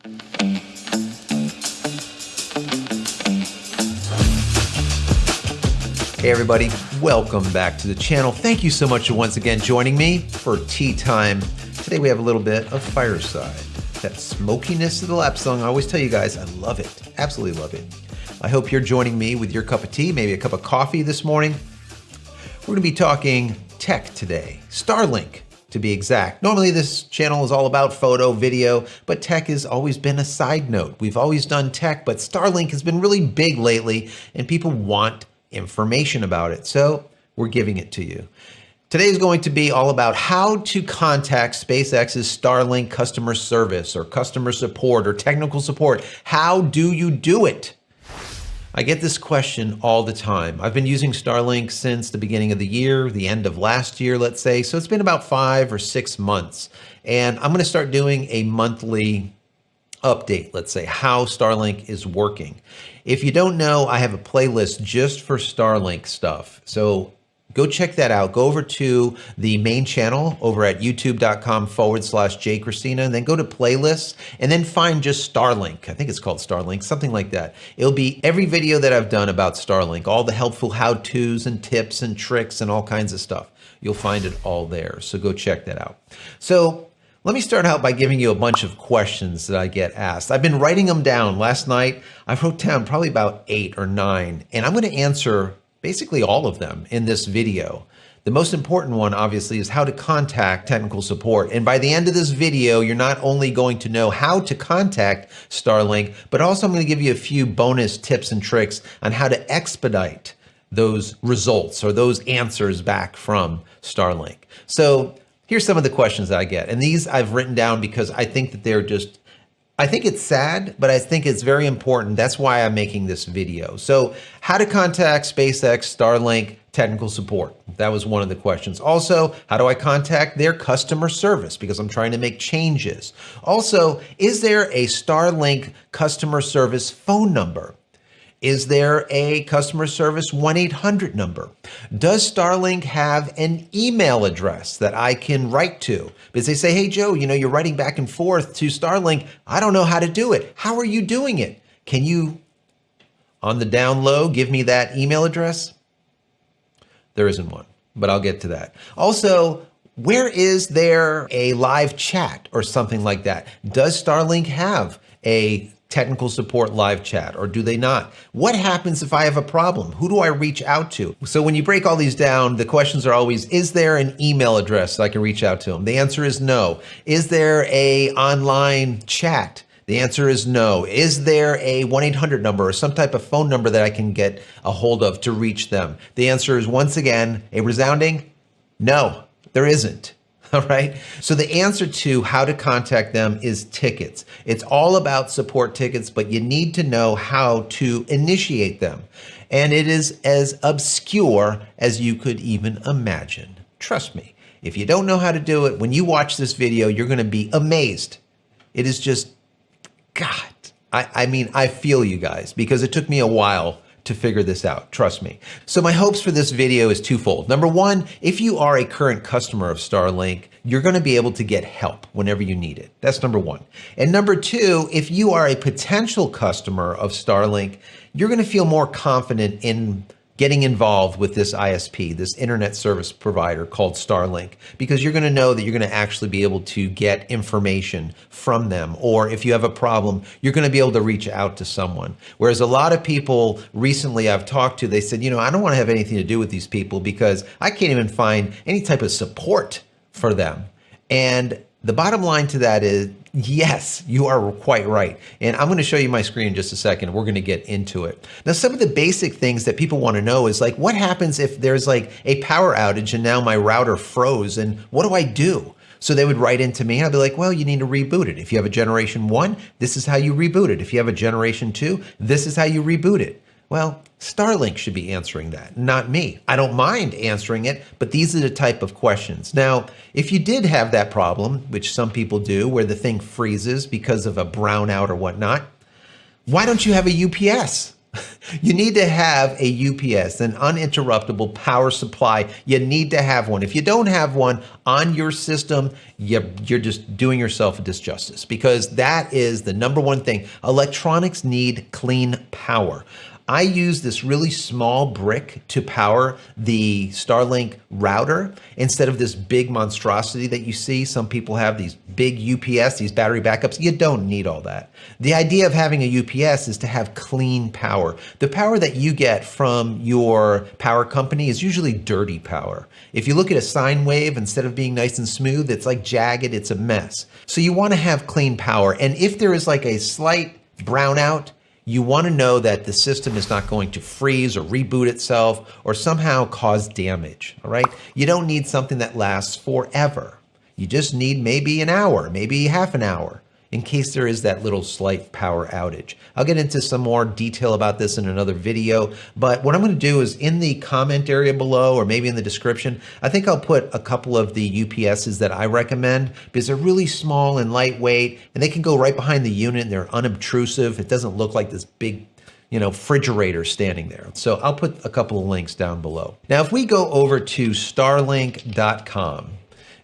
Hey everybody, welcome back to the channel. Thank you so much for once again joining me for tea time. Today we have a little bit of fireside. That smokiness of the lap song, I always tell you guys, I love it. Absolutely love it. I hope you're joining me with your cup of tea, maybe a cup of coffee this morning. We're gonna be talking tech today. Starlink, to be exact. Normally this channel is all about photo, video, but tech has always been a side note. We've always done tech, but Starlink has been really big lately and people want information about it. So we're giving it to you. Today is going to be all about how to contact SpaceX's Starlink customer service or customer support or technical support. How do you do it? I get this question all the time. I've been using Starlink since the beginning of the year, the end of last year, let's say. So it's been about 5 or 6 months. And I'm going to start doing a monthly update, let's say, how Starlink is working. If you don't know, I have a playlist just for Starlink stuff. So go check that out. Go over to the main channel over at youtube.com/JCristina and then go to playlists and then find just Starlink. I think it's called Starlink, something like that. It'll be every video that I've done about Starlink, all the helpful how-tos and tips and tricks and all kinds of stuff. You'll find it all there. So go check that out. So let me start out by giving you a bunch of questions that I get asked. I've been writing them down. Last night, I wrote down probably about 8 or 9, and I'm going to answer basically all of them in this video. The most important one, obviously, is how to contact technical support. And by the end of this video, you're not only going to know how to contact Starlink, but also I'm going to give you a few bonus tips and tricks on how to expedite those results or those answers back from Starlink. So here's some of the questions that I get. And these I've written down because I think that I think it's sad, but I think it's very important. That's why I'm making this video. So how to contact SpaceX Starlink technical support. That was one of the questions. Also, how do I contact their customer service? Because I'm trying to make changes. Also, is there a Starlink customer service phone number? Is there a customer service 1-800 number? Does Starlink have an email address that I can write to? Because they say, hey, Joe, you're writing back and forth to Starlink. I don't know how to do it. How are you doing it? Can you, on the down low, give me that email address? There isn't one, but I'll get to that. Also, where is there a live chat or something like that? Does Starlink have a technical support live chat, or do they not? What happens if I have a problem? Who do I reach out to? So when you break all these down, the questions are always, is there an email address so I can reach out to them? The answer is no. Is there a online chat? The answer is no. Is there a 1-800 number or some type of phone number that I can get a hold of to reach them? The answer is, once again, a resounding no, there isn't. All right. So the answer to how to contact them is tickets. It's all about support tickets, but you need to know how to initiate them. And it is as obscure as you could even imagine. Trust me, if you don't know how to do it, when you watch this video, you're going to be amazed. It is just, God, I feel you guys, because it took me a while to figure this out, trust me. So my hopes for this video is twofold. Number one, if you are a current customer of Starlink, you're gonna be able to get help whenever you need it. That's number one. And number two, if you are a potential customer of Starlink, you're gonna feel more confident in getting involved with this ISP, this internet service provider called Starlink, because you're gonna know that you're gonna actually be able to get information from them. Or if you have a problem, you're gonna be able to reach out to someone. Whereas a lot of people recently I've talked to, they said, I don't wanna have anything to do with these people because I can't even find any type of support for them. And the bottom line to that is, yes, you are quite right. And I'm going to show you my screen in just a second. We're going to get into it. Now, some of the basic things that people want to know is like, what happens if there's like a power outage and now my router froze, and what do I do? So they would write into me. I'd be like, well, you need to reboot it. If you have a generation 1, this is how you reboot it. If you have a generation 2, this is how you reboot it. Well, Starlink should be answering that, not me. I don't mind answering it, but these are the type of questions. Now, if you did have that problem, which some people do, where the thing freezes because of a brownout or whatnot, why don't you have a UPS? You need to have a UPS, an uninterruptible power supply. You need to have one. If you don't have one on your system, you're just doing yourself a disjustice, because that is the number one thing. Electronics need clean power. I use this really small brick to power the Starlink router instead of this big monstrosity that you see. Some people have these big UPS, these battery backups. You don't need all that. The idea of having a UPS is to have clean power. The power that you get from your power company is usually dirty power. If you look at a sine wave, instead of being nice and smooth, it's like jagged, it's a mess. So you want to have clean power. And if there is like a slight brownout, you want to know that the system is not going to freeze or reboot itself or somehow cause damage, all right? You don't need something that lasts forever. You just need maybe an hour, maybe half an hour, in case there is that little slight power outage. I'll get into some more detail about this in another video, but what I'm going to do is in the comment area below, or maybe in the description, I think I'll put a couple of the UPSs that I recommend, because they're really small and lightweight, and they can go right behind the unit, and they're unobtrusive. It doesn't look like this big, refrigerator standing there. So I'll put a couple of links down below. Now, if we go over to starlink.com,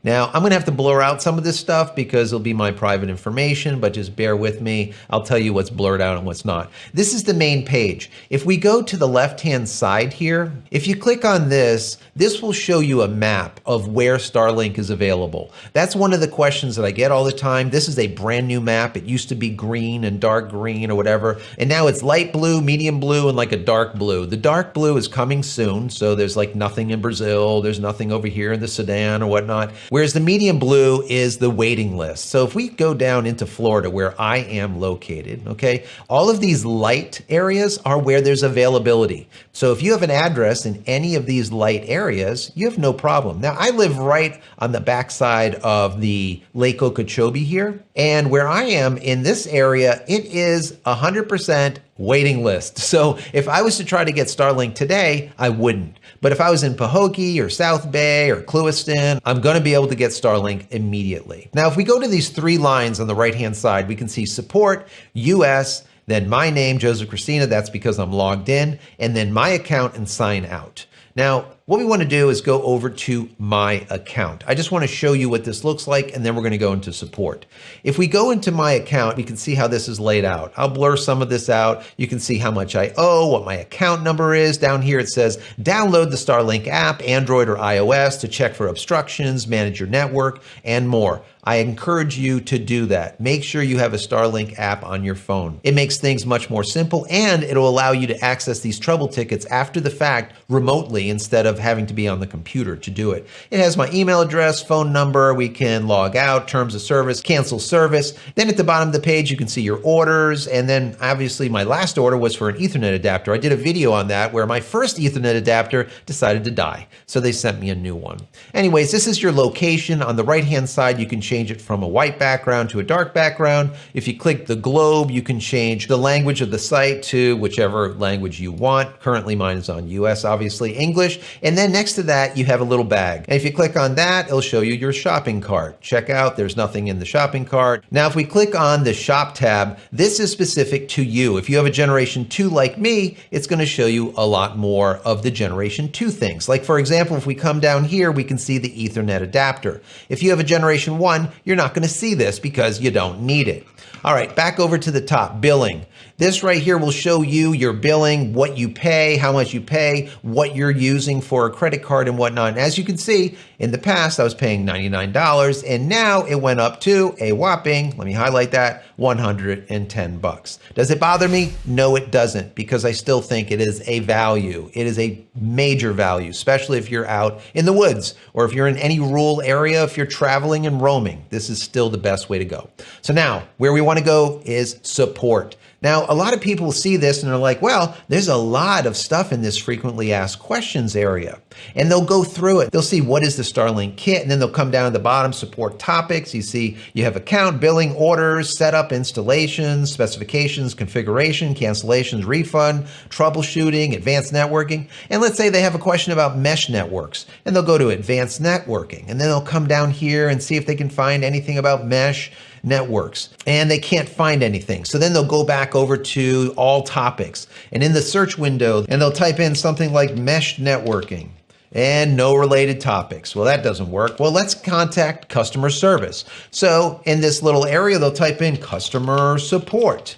now, I'm going to have to blur out some of this stuff because it'll be my private information, but just bear with me. I'll tell you what's blurred out and what's not. This is the main page. If we go to the left-hand side here, if you click on this, this will show you a map of where Starlink is available. That's one of the questions that I get all the time. This is a brand new map. It used to be green and dark green or whatever, and now it's light blue, medium blue, and like a dark blue. The dark blue is coming soon, so there's like nothing in Brazil. There's nothing over here in the Sudan or whatnot. Whereas the medium blue is the waiting list. So if we go down into Florida, where I am located, okay, all of these light areas are where there's availability. So if you have an address in any of these light areas, you have no problem. Now, I live right on the backside of the Lake Okeechobee here, and where I am in this area, it is 100% waiting list. So if I was to try to get Starlink today, I wouldn't. But if I was in Pahokee or South Bay or Clewiston, I'm going to be able to get Starlink immediately. Now, if we go to these three lines on the right-hand side, we can see support, US, then my name, JCristina, that's because I'm logged in, and then my account and sign out. Now, what we want to do is go over to my account. I just want to show you what this looks like, and then we're going to go into support. If we go into my account, you can see how this is laid out. I'll blur some of this out. You can see how much I owe, what my account number is. Down here it says, download the Starlink app, Android or iOS, to check for obstructions, manage your network, and more. I encourage you to do that. Make sure you have a Starlink app on your phone. It makes things much more simple, and it'll allow you to access these trouble tickets after the fact remotely instead of having to be on the computer to do it. It has my email address, phone number. We can log out, terms of service, cancel service. Then at the bottom of the page, you can see your orders. And then obviously my last order was for an Ethernet adapter. I did a video on that where my first Ethernet adapter decided to die. So they sent me a new one. Anyways, this is your location. On the right-hand side, you can change it from a white background to a dark background. If you click the globe, you can change the language of the site to whichever language you want. Currently mine is on US, obviously English. And then next to that, you have a little bag. And if you click on that, it'll show you your shopping cart. Check out, there's nothing in the shopping cart. Now, if we click on the shop tab, this is specific to you. If you have a Generation 2 like me, it's going to show you a lot more of the Generation 2 things. Like for example, if we come down here, we can see the Ethernet adapter. If you have a Generation 1, you're not going to see this because you don't need it. All right, back over to the top, billing. This right here will show you your billing, what you pay, how much you pay, what you're using for a credit card and whatnot. And as you can see, in the past, I was paying $99, and now it went up to a whopping, let me highlight that, $110. Does it bother me? No, it doesn't, because I still think it is a value. It is a major value, especially if you're out in the woods or if you're in any rural area, if you're traveling and roaming. This is still the best way to go. So now, where we want to go is support. Now, a lot of people see this and they're like, well, there's a lot of stuff in this frequently asked questions area. And they'll go through it. They'll see what is the Starlink kit, and then they'll come down at the bottom, support topics. You see you have account, billing, orders, setup, installations, specifications, configuration, cancellations, refund, troubleshooting, advanced networking. And let's say they have a question about mesh networks, and they'll go to advanced networking, and then they'll come down here and see if they can find anything about mesh. networks, and they can't find anything. So then they'll go back over to all topics, and in the search window, and they'll type in something like mesh networking and no related topics. Well, that doesn't work. Well, let's contact customer service. So in this little area, they'll type in customer support.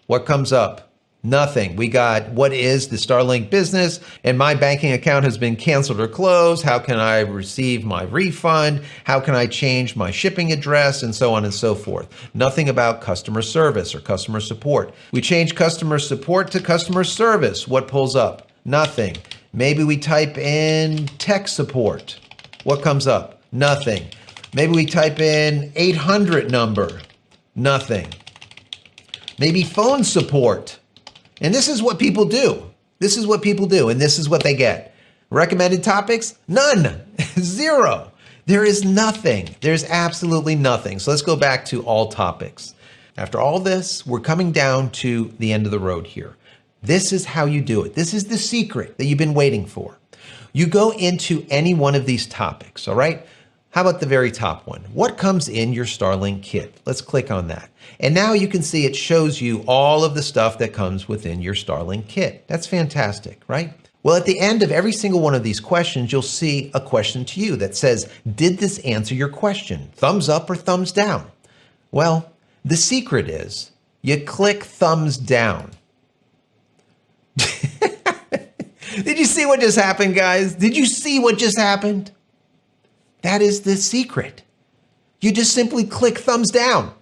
What comes up? Nothing. We got, what is the Starlink business? And my banking account has been canceled or closed. How can I receive my refund? How can I change my shipping address? And so on and so forth. Nothing about customer service or customer support. We change customer support to customer service. What pulls up? Nothing. Maybe we type in tech support. What comes up? Nothing. Maybe we type in 800 number. Nothing. Maybe phone support. And this is what people do. This is what people do, and this is what they get. Recommended topics? None. Zero. There is nothing. There's absolutely nothing. So let's go back to all topics. After all this, we're coming down to the end of the road here. This is how you do it. This is the secret that you've been waiting for. You go into any one of these topics, all right? How about the very top one? What comes in your Starlink kit? Let's click on that. And now you can see it shows you all of the stuff that comes within your Starlink kit. That's fantastic, right? Well, at the end of every single one of these questions, you'll see a question to you that says, did this answer your question? Thumbs up or thumbs down? Well, the secret is you click thumbs down. Did you see what just happened, guys? Did you see what just happened? That is the secret. You just simply click thumbs down.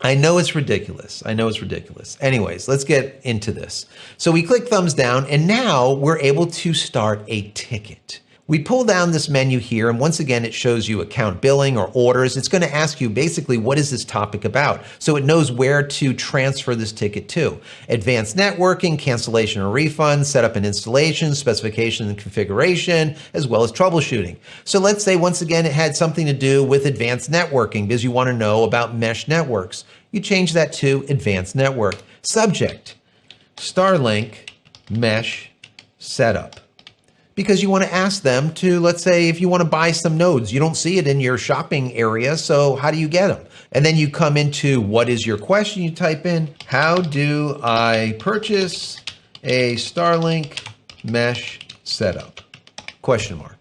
I know it's ridiculous. I know it's ridiculous. Anyways, let's get into this. So we click thumbs down, and now we're able to start a ticket. We pull down this menu here, and once again, it shows you account billing or orders. It's going to ask you basically, what is this topic about? So it knows where to transfer this ticket to. Advanced networking, cancellation or refund, setup and installation, specification and configuration, as well as troubleshooting. So let's say, once again, it had something to do with advanced networking because you want to know about mesh networks. You change that to advanced network. Subject, Starlink mesh setup. Because you want to ask them to, let's say, if you want to buy some nodes, you don't see it in your shopping area, so how do you get them? And then you come into what is your question, you type in, how do I purchase a Starlink mesh setup? Question mark.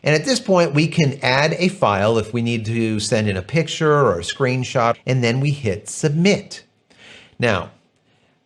And at this point, we can add a file if we need to send in a picture or a screenshot, and then we hit submit. Now,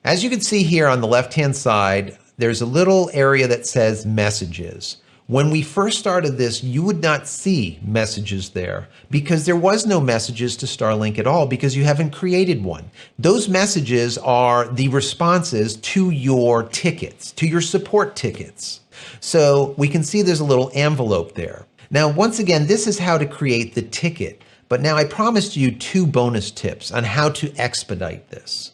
as you can see here on the left-hand side, there's a little area that says messages. When we first started this, you would not see messages there because there was no messages to Starlink at all because you haven't created one. Those messages are the responses to your tickets, to your support tickets. So we can see there's a little envelope there. Now, once again, this is how to create the ticket. But now I promised you 2 bonus tips on how to expedite this.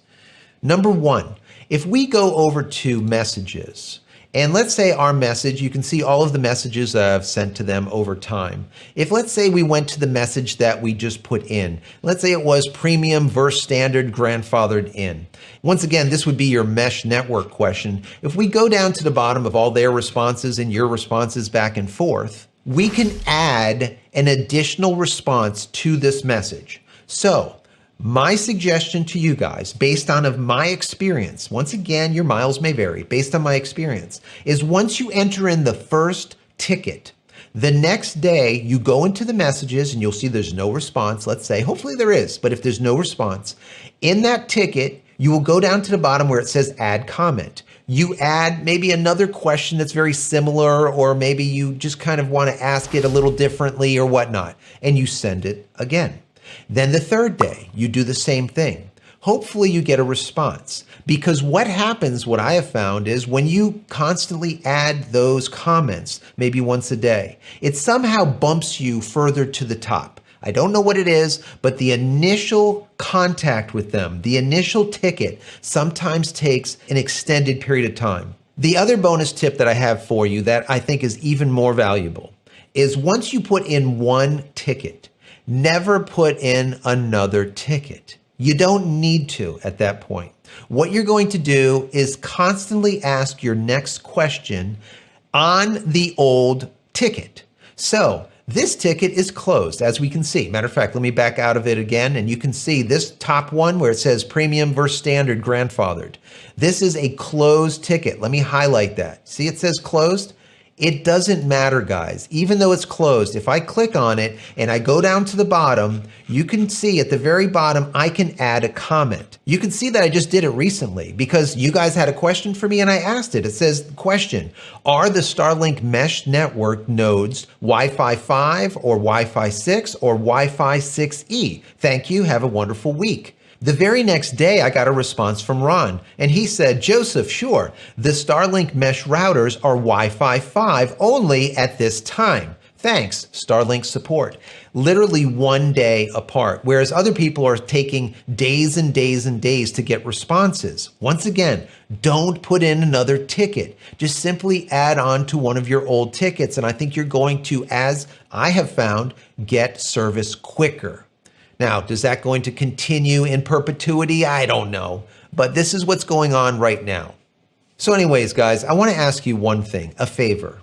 Number 1, if we go over to messages, and let's say our message, you can see all of the messages that I've sent to them over time. If let's say we went to the message that we just put in, let's say it was premium versus standard grandfathered in. Once again, this would be your mesh network question. If we go down to the bottom of all their responses and your responses back and forth, we can add an additional response to this message. So, my suggestion to you guys, based on of my experience, once again, your miles may vary, based on my experience, is once you enter in the first ticket, the next day you go into the messages and you'll see there's no response, let's say, hopefully there is, but if there's no response, in that ticket, you will go down to the bottom where it says add comment. You add maybe another question that's very similar, or maybe you just kind of want to ask it a little differently or whatnot, and you send it again. Then the third day, you do the same thing. Hopefully you get a response, because what happens, what I have found, is when you constantly add those comments, maybe once a day, it somehow bumps you further to the top. I don't know what it is, but the initial contact with them, the initial ticket, sometimes takes an extended period of time. The other bonus tip that I have for you that I think is even more valuable is once you put in one ticket, never put in another ticket. You don't need to at that point. What you're going to do is constantly ask your next question on the old ticket. So this ticket is closed, as we can see. Matter of fact, let me back out of it again, and you can see this top one where it says premium versus standard grandfathered. This is a closed ticket. Let me highlight that. See, it says closed? It doesn't matter, guys. Even though it's closed, if I click on it and I go down to the bottom, you can see at the very bottom, I can add a comment. You can see that I just did it recently because you guys had a question for me and I asked it. It says, question, are the Starlink mesh network nodes Wi-Fi 5 or Wi-Fi 6 or Wi-Fi 6E? Thank you. Have a wonderful week. The very next day, I got a response from Ron, and he said, Joseph, sure, the Starlink mesh routers are Wi-Fi 5 only at this time. Thanks, Starlink support. Literally one day apart, whereas other people are taking days and days and days to get responses. Once again, don't put in another ticket. Just simply add on to one of your old tickets, and I think you're going to, as I have found, get service quicker. Now, is that going to continue in perpetuity? I don't know, but this is what's going on right now. So anyways, guys, I want to ask you one thing, a favor.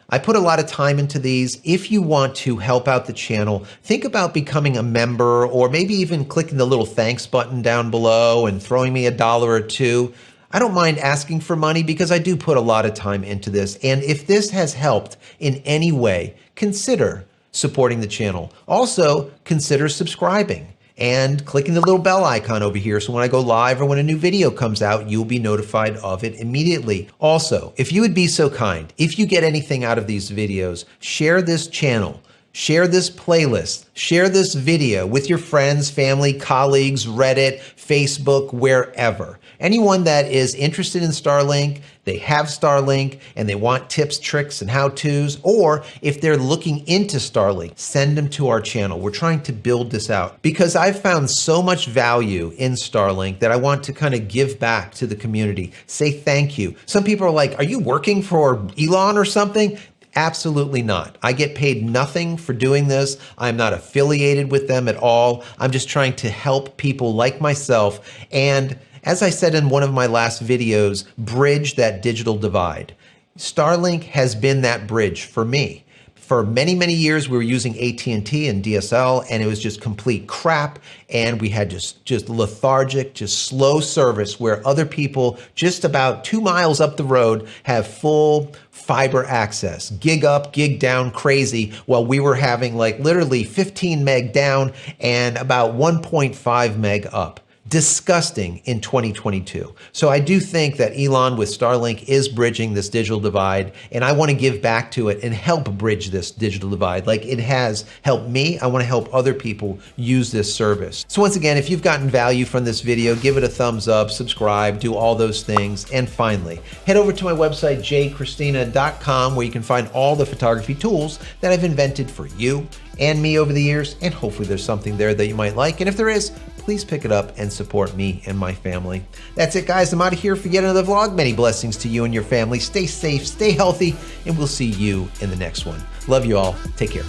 I put a lot of time into these. If you want to help out the channel, think about becoming a member or maybe even clicking the little thanks button down below and throwing me $1 or $2. I don't mind asking for money because I do put a lot of time into this. And if this has helped in any way, consider supporting the channel. Also, consider subscribing and clicking the little bell icon over here so when I go live or when a new video comes out, you'll be notified of it immediately. Also, if you would be so kind, if you get anything out of these videos, share this channel, share this playlist, share this video with your friends, family, colleagues, Reddit, Facebook, wherever. Anyone that is interested in Starlink, they have Starlink and they want tips, tricks, and how-tos, or if they're looking into Starlink, send them to our channel. We're trying to build this out because I've found so much value in Starlink that I want to kind of give back to the community, say thank you. Some people are like, are you working for Elon or something? Absolutely not. I get paid nothing for doing this. I'm not affiliated with them at all. I'm just trying to help people like myself and, as I said in one of my last videos, bridge that digital divide. Starlink has been that bridge for me. For many, many years, we were using AT&T and DSL, and it was just complete crap. And we had just lethargic, just slow service where other people just about 2 miles up the road have full fiber access, gig up, gig down, crazy, while we were having like literally 15 meg down and about 1.5 meg up. Disgusting in 2022. So I do think that Elon with Starlink is bridging this digital divide, and I want to give back to it and help bridge this digital divide like it has helped me. I want to help other people use this service. So once again, if you've gotten value from this video, give it a thumbs up, subscribe, do all those things. And finally, head over to my website, JCristina.com, where you can find all the photography tools that I've invented for you and me over the years, and hopefully there's something there that you might like. And if there is, please pick it up and support me and my family. That's it, guys. I'm out of here for yet another vlog. Many blessings to you and your family. Stay safe, stay healthy, and we'll see you in the next one. Love you all. Take care.